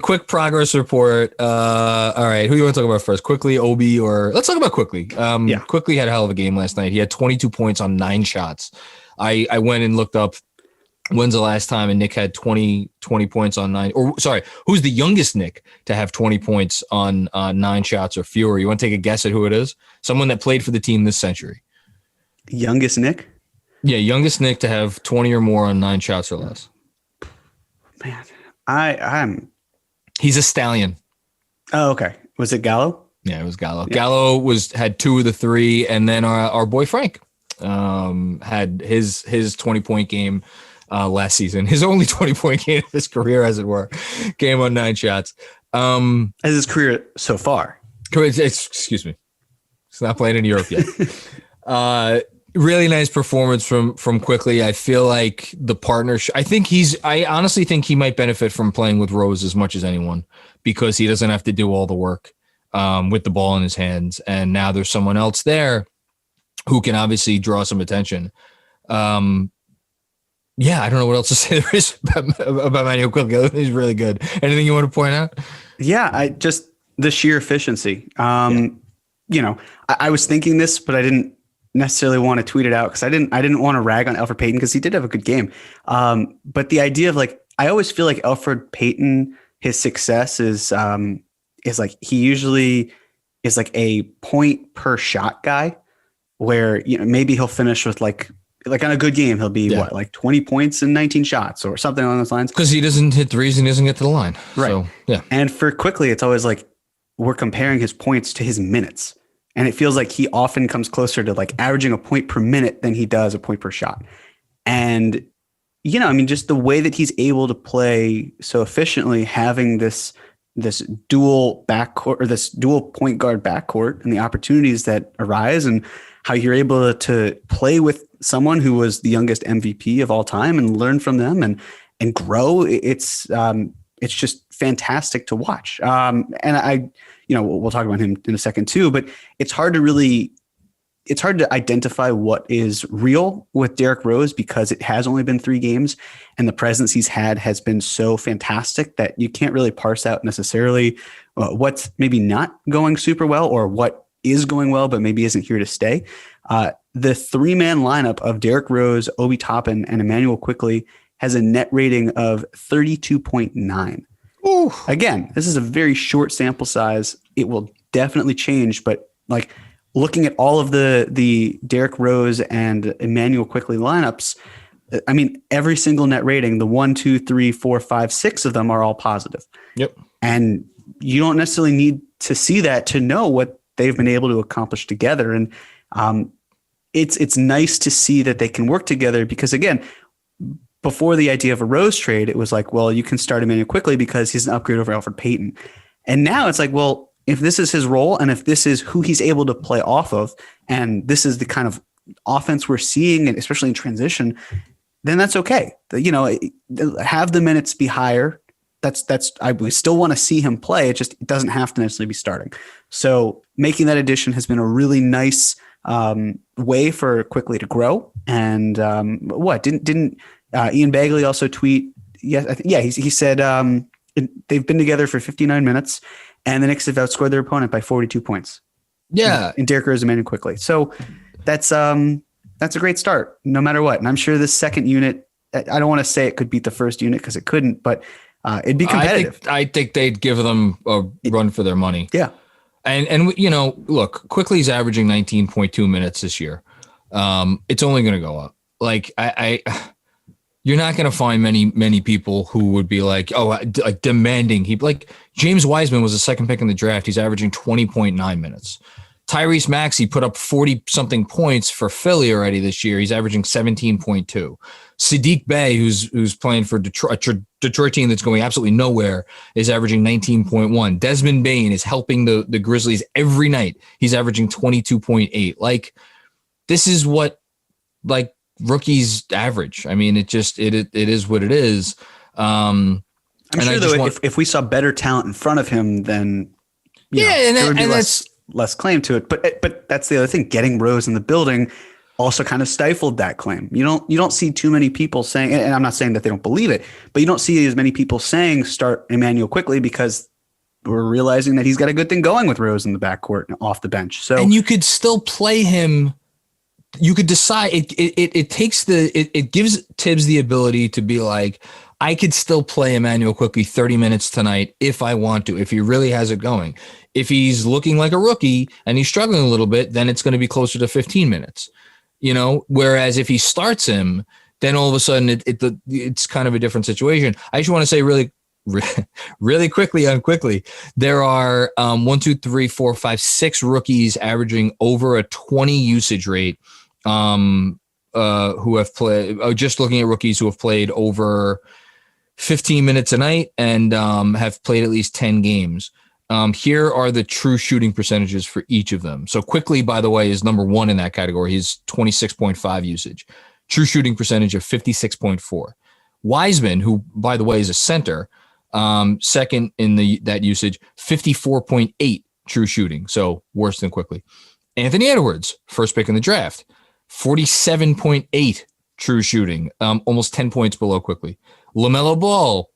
Quick progress report. All right, who do you want to talk about first? Quickley, Obi, or let's talk about Quickley. Quickley had a hell of a game last night. He had 22 points on 9 shots. I went and looked up when's the last time a Nick had 20 points on 9, or sorry, who's the youngest Nick to have 20 points on 9 shots or fewer? You want to take a guess at who it is? Someone that played for the team this century. Youngest Nick? Yeah, youngest Nick to have 20 or more on 9 shots or less. Man, I'm. He's a stallion. Oh, okay. Was it Gallo? Yeah, it was Gallo. Yeah. Gallo had 2 of the 3, and then our boy Frank had his 20-point game last season. His only 20-point game of his career, as it were. Game on 9 shots. As his career so far. Excuse me. He's not playing in Europe yet. Really nice performance from Quickley. I feel like the partnership. I honestly think he might benefit from playing with Rose as much as anyone, because he doesn't have to do all the work with the ball in his hands. And now there's someone else there who can obviously draw some attention. I don't know what else to say there is about Immanuel Quickley. He's really good. Anything you want to point out? Yeah, I just the sheer efficiency. I was thinking this, but I didn't necessarily want to tweet it out because I didn't want to rag on Elfrid Payton because he did have a good game. But the idea of I always feel like Elfrid Payton, his success is like he usually is like a point per shot guy, where maybe he'll finish with like on a good game he'll be 20 points and 19 shots or something along those lines, because he doesn't hit threes and he doesn't get to the line. Right. So, yeah. And for Quickley, it's always like we're comparing his points to his minutes. And it feels like he often comes closer to like averaging a point per minute than he does a point per shot. And, just the way that he's able to play so efficiently, having this dual backcourt or this dual point guard backcourt and the opportunities that arise, and how you're able to play with someone who was the youngest MVP of all time and learn from them and grow. It's just fantastic to watch. And we'll talk about him in a second too, but it's hard to identify what is real with Derrick Rose because it has only been 3 games and the presence he's had has been so fantastic that you can't really parse out necessarily what's maybe not going super well or what is going well, but maybe isn't here to stay. The 3-man lineup of Derrick Rose, Obi Toppin, and Immanuel Quickley has a net rating of 32.9. Ooh. Again, this is a very short sample size. It will definitely change, but like looking at all of the Derrick Rose and Immanuel Quickley lineups, I mean, every single net rating, the 1, 2, 3, 4, 5, 6 of them are all positive. Yep. And you don't necessarily need to see that to know what they've been able to accomplish together. And it's nice to see that they can work together because, again, before the idea of a Rose trade, it was like, well, you can start Immanuel Quickley because he's an upgrade over Elfrid Payton. And now it's like, well, if this is his role and if this is who he's able to play off of, and this is the kind of offense we're seeing, and especially in transition, then that's okay. Have the minutes be higher. We still want to see him play. It doesn't have to necessarily be starting. So making that addition has been a really nice way for Quickley to grow. And didn't Ian Bagley also tweet? He said they've been together for 59 minutes, and the Knicks have outscored their opponent by 42 points. Yeah, in Derrick Rose and Immanuel Quickley. So that's a great start, no matter what. And I'm sure this second unit, I don't want to say it could beat the first unit because it couldn't, but it'd be competitive. I think they'd give them a run for their money. Yeah. And look, Quickley's averaging 19.2 minutes this year. It's only going to go up. Like you're not going to find many people who would be like demanding. Like James Wiseman was the second pick in the draft. He's averaging 20.9 minutes. Tyrese Maxey put up 40 something points for Philly already this year. He's averaging 17.2. Sadiq Bey, who's playing for Detroit, a Detroit team that's going absolutely nowhere, is averaging 19.1. Desmond Bane is helping the Grizzlies every night. He's averaging 22.8. Like, this is what like rookies average. I mean, it is what it is. I'm sure though, if we saw better talent in front of him, then there would be less claim to it. But that's the other thing. Getting Rose in the building also kind of stifled that claim. You don't see too many people saying, and I'm not saying that they don't believe it, but you don't see as many people saying start Immanuel Quickley because we're realizing that he's got a good thing going with Rose in the backcourt and off the bench. So, and you could still play him. You could decide it gives Tibbs the ability to be like, I could still play Immanuel Quickley 30 minutes tonight if I want to, if he really has it going. If he's looking like a rookie and he's struggling a little bit, then it's going to be closer to 15 minutes, whereas if he starts him, then all of a sudden it's kind of a different situation. I just want to say really quickly on Quickley, there are 6 rookies averaging over a 20 usage rate who have played, just looking at rookies who have played over 15 minutes a night and have played at least 10 games. Here are the true shooting percentages for each of them. So Quickley, by the way, is number 1 in that category. He's 26.5 usage, true shooting percentage of 56.4. Wiseman, who by the way is a center, second in that usage, 54.8 true shooting. So worse than Quickley. Anthony Edwards, first pick in the draft, 47.8 true shooting, almost 10 points below Quickley. LaMelo Ball,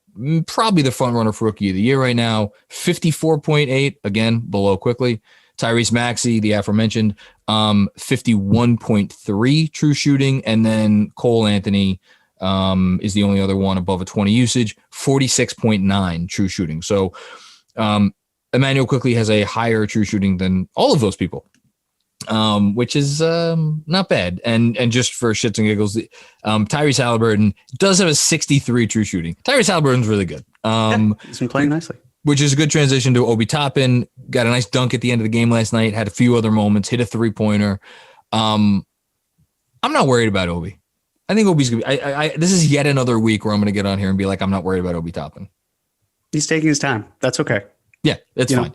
probably the front runner for rookie of the year right now, 54.8, again, below Quickley. Tyrese Maxey, the aforementioned, 51.3 true shooting. And then Cole Anthony is the only other one above a 20 usage, 46.9 true shooting. So Immanuel Quickley has a higher true shooting than all of those people. Which is not bad. And just for shits and giggles, Tyrese Halliburton does have a 63 true shooting. Tyrese Halliburton's really good. He's been playing nicely. Which is a good transition to Obi Toppin. Got a nice dunk at the end of the game last night, had a few other moments, hit a 3-pointer. I'm not worried about Obi. I think Obi's going to be, this is yet another week where I'm going to get on here and be like, I'm not worried about Obi Toppin. He's taking his time. That's okay. Yeah, it's fine.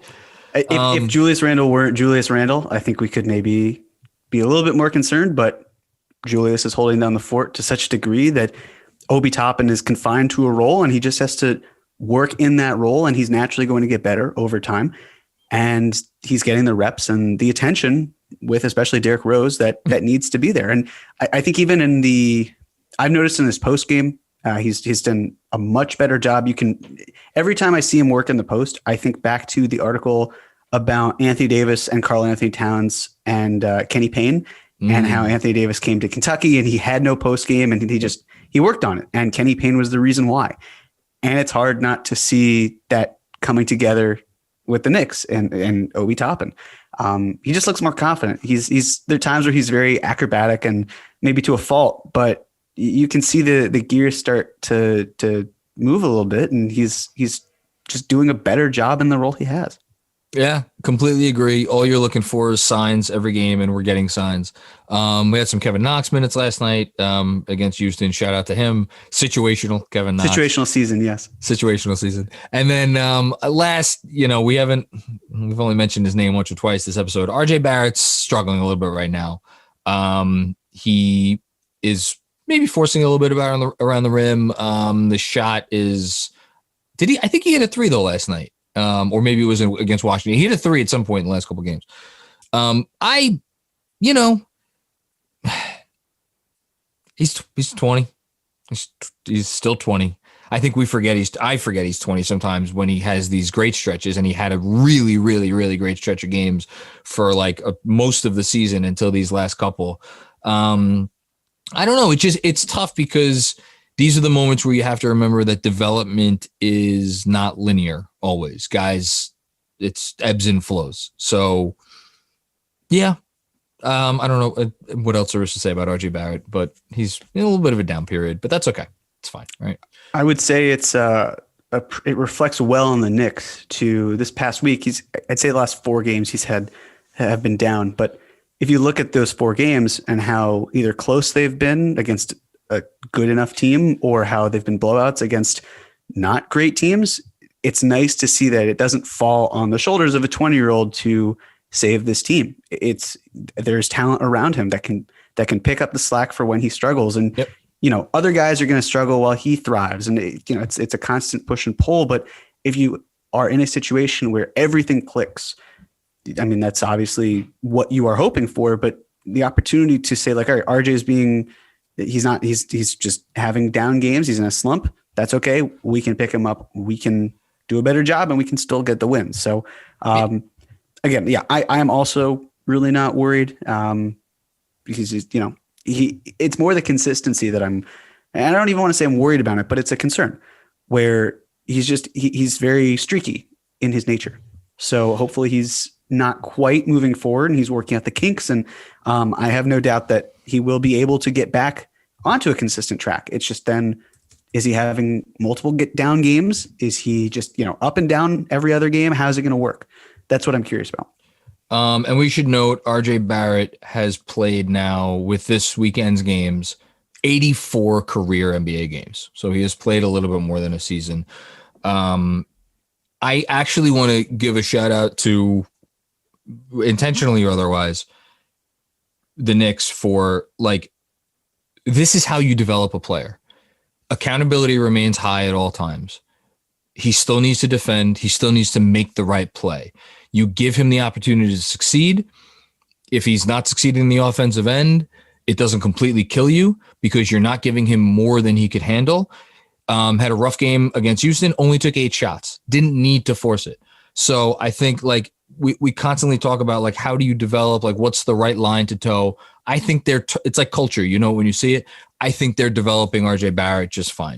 If Julius Randle weren't Julius Randle, I think we could maybe be a little bit more concerned, but Julius is holding down the fort to such a degree that Obi Toppin is confined to a role and he just has to work in that role and he's naturally going to get better over time. And he's getting the reps and the attention with especially Derrick Rose that needs to be there. And I think even I've noticed in this post game, he's done a much better job. Every time I see him work in the post, I think back to the article about Anthony Davis and Karl Anthony Towns and Kenny Payne and how Anthony Davis came to Kentucky and he had no post game and he worked on it. And Kenny Payne was the reason why. And it's hard not to see that coming together with the Knicks and Obi Toppin. He just looks more confident. There are times where he's very acrobatic and maybe to a fault, but you can see the gears start to move a little bit, and he's just doing a better job in the role he has. Yeah, completely agree. All you're looking for is signs every game, and we're getting signs. We had some Kevin Knox minutes last night against Houston. Shout out to him. Situational Kevin Knox. Situational season, yes. Situational season. And then we've only mentioned his name once or twice this episode. RJ Barrett's struggling a little bit right now. He is maybe forcing a little bit around the rim. The shot is. I think he hit a 3 though last night. Or maybe it was against Washington. He hit a 3 at some point in the last couple of games. He's 20. He's still 20. I think I forget he's 20 sometimes when he has these great stretches, and he had a really, really, really great stretch of games for most of the season until these last couple. I don't know. It's tough because these are the moments where you have to remember that development is not linear always. Guys, it's ebbs and flows. So, yeah, I don't know what else there is to say about RJ Barrett, but he's in a little bit of a down period, but that's okay. It's fine, right? I would say it reflects well on the Knicks to this past week. I'd say the last 4 games have been down, but if you look at those 4 games and how either close they've been against a good enough team or how they've been blowouts against not great teams, it's nice to see that it doesn't fall on the shoulders of a 20-year-old to save this team. There's talent around him that can pick up the slack for when he struggles. And, yep. Other guys are going to struggle while he thrives. And, it's a constant push and pull. But if you are in a situation where everything clicks, I mean, that's obviously what you are hoping for, but the opportunity to say like, all right, RJ is he's just having down games. He's in a slump. That's okay. We can pick him up. We can do a better job and we can still get the win. So again, yeah, I am also really not worried because it's more the consistency that and I don't even want to say I'm worried about it, but it's a concern where he's very streaky in his nature. So hopefully he's not quite moving forward and he's working out the kinks. And I have no doubt that he will be able to get back onto a consistent track. It's just then, is he having multiple get down games? Is he just, up and down every other game? How's it going to work? That's what I'm curious about. And we should note RJ Barrett has played now with this weekend's games, 84 career NBA games. So he has played a little bit more than a season. I actually want to give a shout out to, intentionally or otherwise, the Knicks for this is how you develop a player. Accountability remains high at all times. He still needs to defend. He still needs to make the right play. You give him the opportunity to succeed. If he's not succeeding in the offensive end, it doesn't completely kill you because you're not giving him more than he could handle. Had a rough game against Houston, only took 8 shots, didn't need to force it. So I think we constantly talk about how do you develop, what's the right line to toe. I think it's like culture, when you see it. I think they're developing RJ Barrett just fine.